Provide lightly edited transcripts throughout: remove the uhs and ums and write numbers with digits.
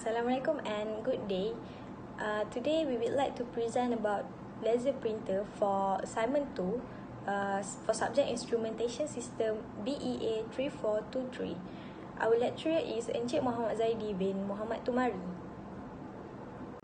Assalamualaikum and good day. Today we would like to present about laser printer for assignment 2 for subject instrumentation system BEA 3423. Our lecturer is Encik Muhammad Zaidi bin Muhammad Tumari.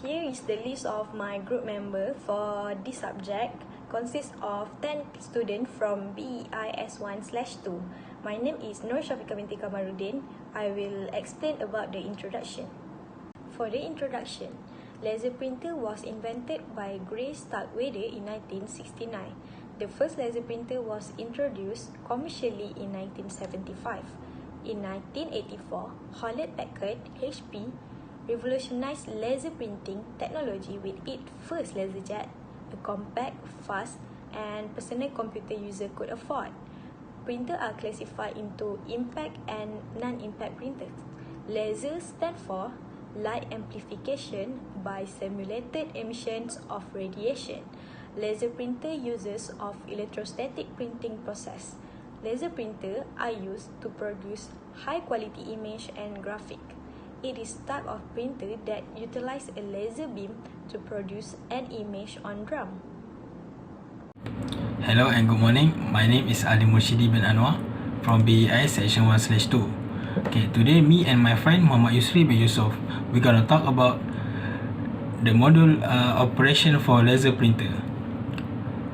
Here is the list of my group member for this subject. Consists of 10 students from BEI S1/2. My name is Nur Syafiqah binti Kamaruddin. I will explain about the introduction. For the introduction, laser printer was invented by Grace Starkweather in 1969. The first laser printer was introduced commercially in 1975. In 1984, Hewlett-Packard (HP) revolutionized laser printing technology with its first laserjet, a compact, fast, and personal computer user could afford. Printers are classified into impact and non-impact printers. Laser stand for light amplification by simulated emissions of radiation. Laser printer uses of electrostatic printing process. Laser printer are used to produce high quality image and graphic. It is type of printer that utilize a laser beam to produce an image on drum. Hello and good morning. My name is Ali Murshidi bin Anwar from BEI section 1/2. Okay, today me and my friend Muhammad Yusri bin Yusof, we're gonna talk about the module operation for laser printer.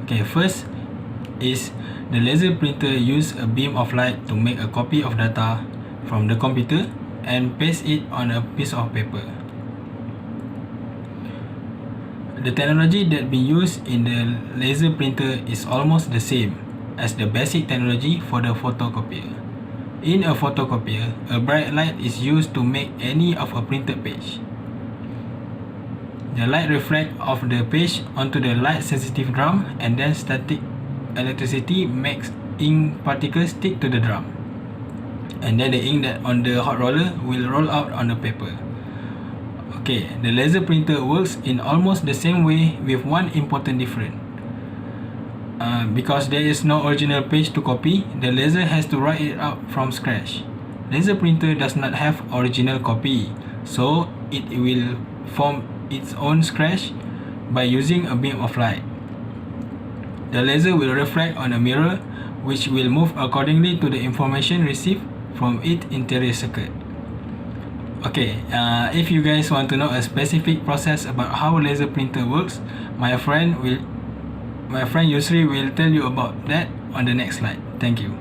Okay, first is the laser printer use a beam of light to make a copy of data from the computer and paste it on a piece of paper. The technology that been used in the laser printer is almost the same as the basic technology for the photocopier. In a photocopier, a bright light is used to make any of a printed page. The light reflects off the page onto the light-sensitive drum, and then static electricity makes ink particles stick to the drum. And then the ink that on the hot roller will roll out on the paper. Okay, the laser printer works in almost the same way with one important difference. Because there is no original page to copy, the laser has to write it out from scratch. Laser printer does not have original copy, so it will form its own scratch by using a beam of light. The laser will reflect on a mirror, which will move accordingly to the information received from its interior circuit. Okay, if you guys want to know a specific process about how laser printer works, my friend Yusri will tell you about that on the next slide. Thank you.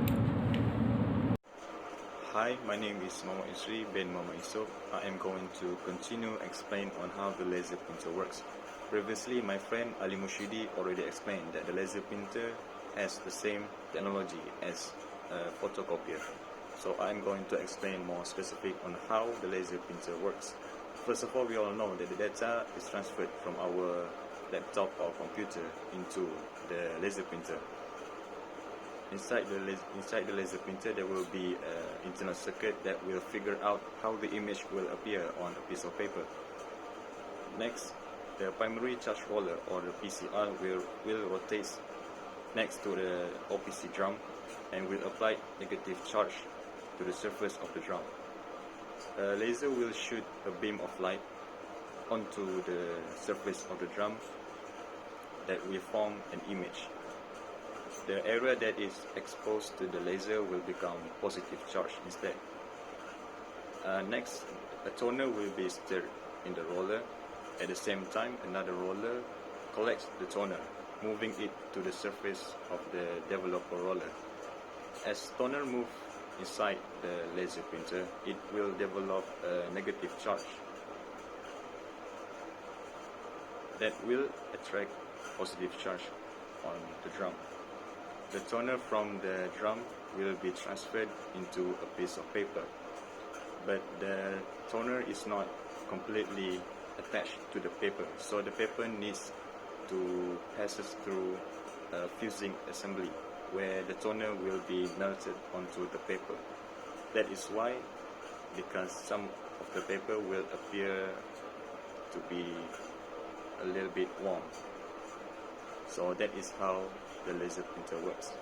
Hi, my name is Muhammad Yusri bin Muhammad Yusof. I am going to continue explain on how the laser printer works. Previously, my friend Ali Mushidi already explained that the laser printer has the same technology as a photocopier. So I'm going to explain more specific on how the laser printer works. First of all, we all know that the data is transferred from our laptop or computer into the laser printer. Inside the laser printer, there will be an internal circuit that will figure out how the image will appear on a piece of paper. Next, the primary charge roller or the PCR will rotate next to the OPC drum and will apply negative charge to the surface of the drum. A laser will shoot a beam of light onto the surface of the drum that will form an image. The area that is exposed to the laser will become positive charge instead. Next, a toner will be stirred in the roller. At the same time, another roller collects the toner, moving it to the surface of the developer roller. As toner moves inside the laser printer, it will develop a negative charge that will attract positive charge on the drum. The toner from the drum will be transferred into a piece of paper, but the toner is not completely attached to the paper, so the paper needs to pass through a fusing assembly where the toner will be melted onto the paper. That is why, because some of the paper will appear to be a little bit warm. So that is how the laser printer works.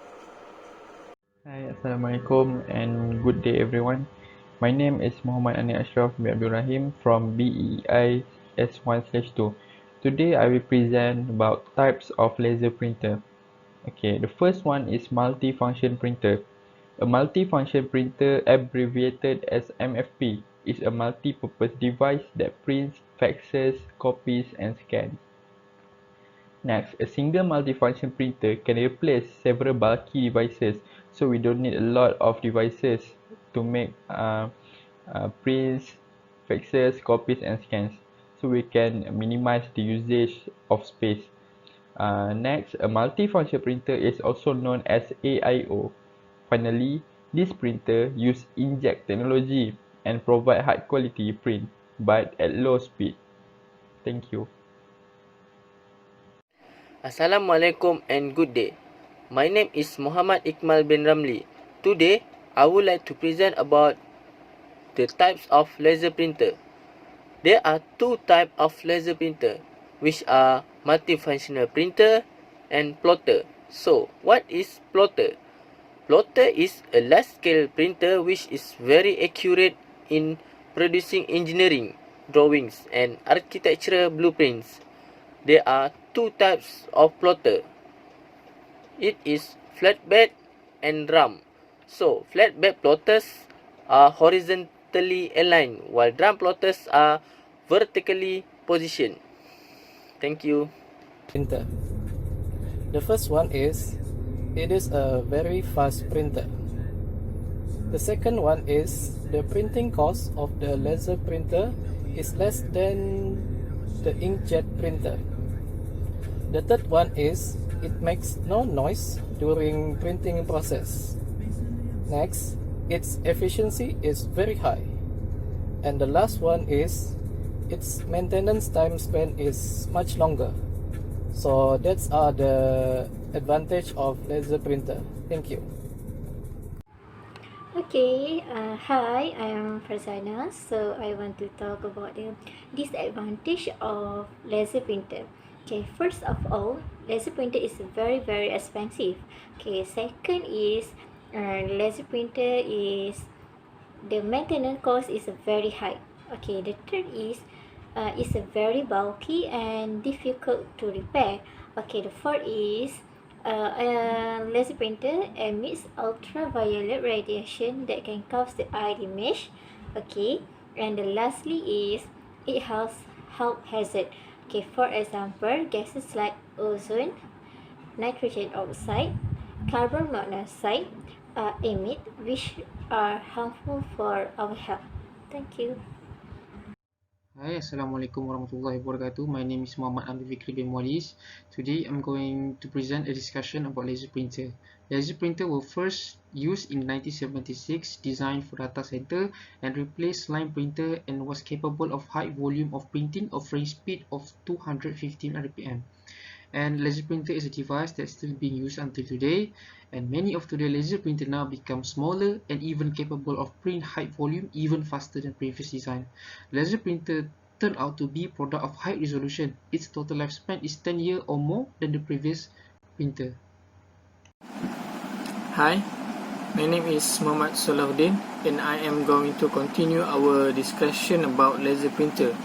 Hi, Assalamualaikum and good day everyone. My name is Muhammad Ani Ashraf bin Abdul Rahim from BEI S1/2. Today I will present about types of laser printer. Okay, the first one is multi-function printer. A multi-function printer, abbreviated as MFP, is a multi-purpose device that prints, faxes, copies, and scans. Next, a single multifunction printer can replace several bulky devices, so we don't need a lot of devices to make prints, faxes, copies, and scans. So we can minimize the usage of space. Next, a multifunction printer is also known as AIO. Finally, this printer use inkjet technology and provide high quality print, but at low speed. Thank you. Assalamualaikum and good day. My name is Muhammad Iqmal bin Ramli. Today, I would like to present about the types of laser printer. There are two types of laser printer, which are multifunctional printer and plotter. So, what is plotter? Plotter is a large-scale printer which is very accurate in producing engineering drawings and architectural blueprints. There are two types of plotter. It is flatbed and drum. So, flatbed plotters are horizontally aligned, while drum plotters are vertically positioned. Thank you. Printer. The first one is, it is a very fast printer. The second one is, the printing cost of the laser printer is less than the inkjet printer. The third one is, it makes no noise during printing process. Next, its efficiency is very high. And the last one is, its maintenance time span is much longer. So that's the advantage of laser printer. Thank you. Okay, hi, I am Farzana. So I want to talk about the disadvantage of laser printer. Okay, first of all, laser printer is very expensive. Okay, second is laser printer is the maintenance cost is very high. Okay, the third is it's very bulky and difficult to repair. Okay, the fourth is a laser printer emits ultraviolet radiation that can cause the eye damage. Okay, and the lastly is it has health hazard. Okay, for example, gases like ozone, nitrogen oxide, carbon monoxide emit, which are harmful for our health. Thank you. Hi, Assalamualaikum warahmatullahi wabarakatuh. My name is Muhammad Amir Fikri bin Muadis. Today I'm going to present a discussion about laser printer. Laser printer were first used in 1976, designed for data center and replaced line printer and was capable of high volume of printing of frame speed of 215 rpm. And laser printer is a device that's still being used until today, and many of today's laser printer now become smaller and even capable of print high volume even faster than previous design. Laser printer turned out to be product of high resolution. Its total lifespan is 10 years or more than the previous printer. Hi, my name is Muhammad Salahuddin and I am going to continue our discussion about laser printer.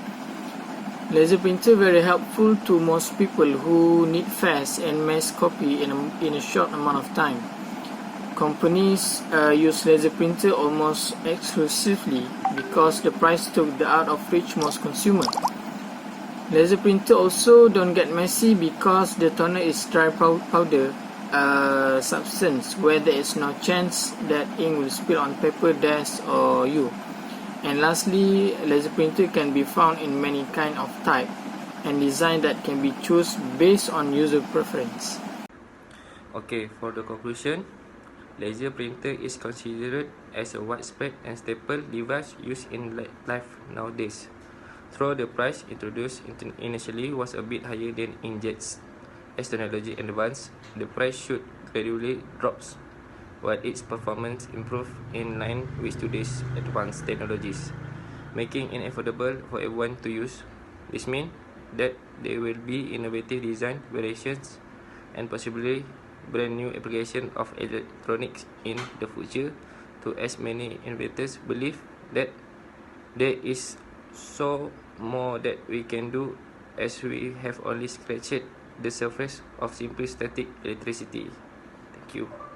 Laser printer very helpful to most people who need fast and mass copy in a short amount of time. Companies use laser printer almost exclusively because the price took the out of reach most consumer. Laser printer also don't get messy because the toner is dry powder substance where there is no chance that ink will spill on paper, desk or you. And lastly, laser printer can be found in many kind of type and design that can be choose based on user preference. Okay, for the conclusion, laser printer is considered as a widespread and staple device used in life nowadays. Though the price introduced initially was a bit higher than inkjets, as technology advances, the price should gradually drops, while its performance improves in line with today's advanced technologies, making it affordable for everyone to use. This means that there will be innovative design variations and possibly brand new application of electronics in the future. To as many innovators believe that there is so more that we can do, as we have only scratched the surface of simple static electricity. Thank you.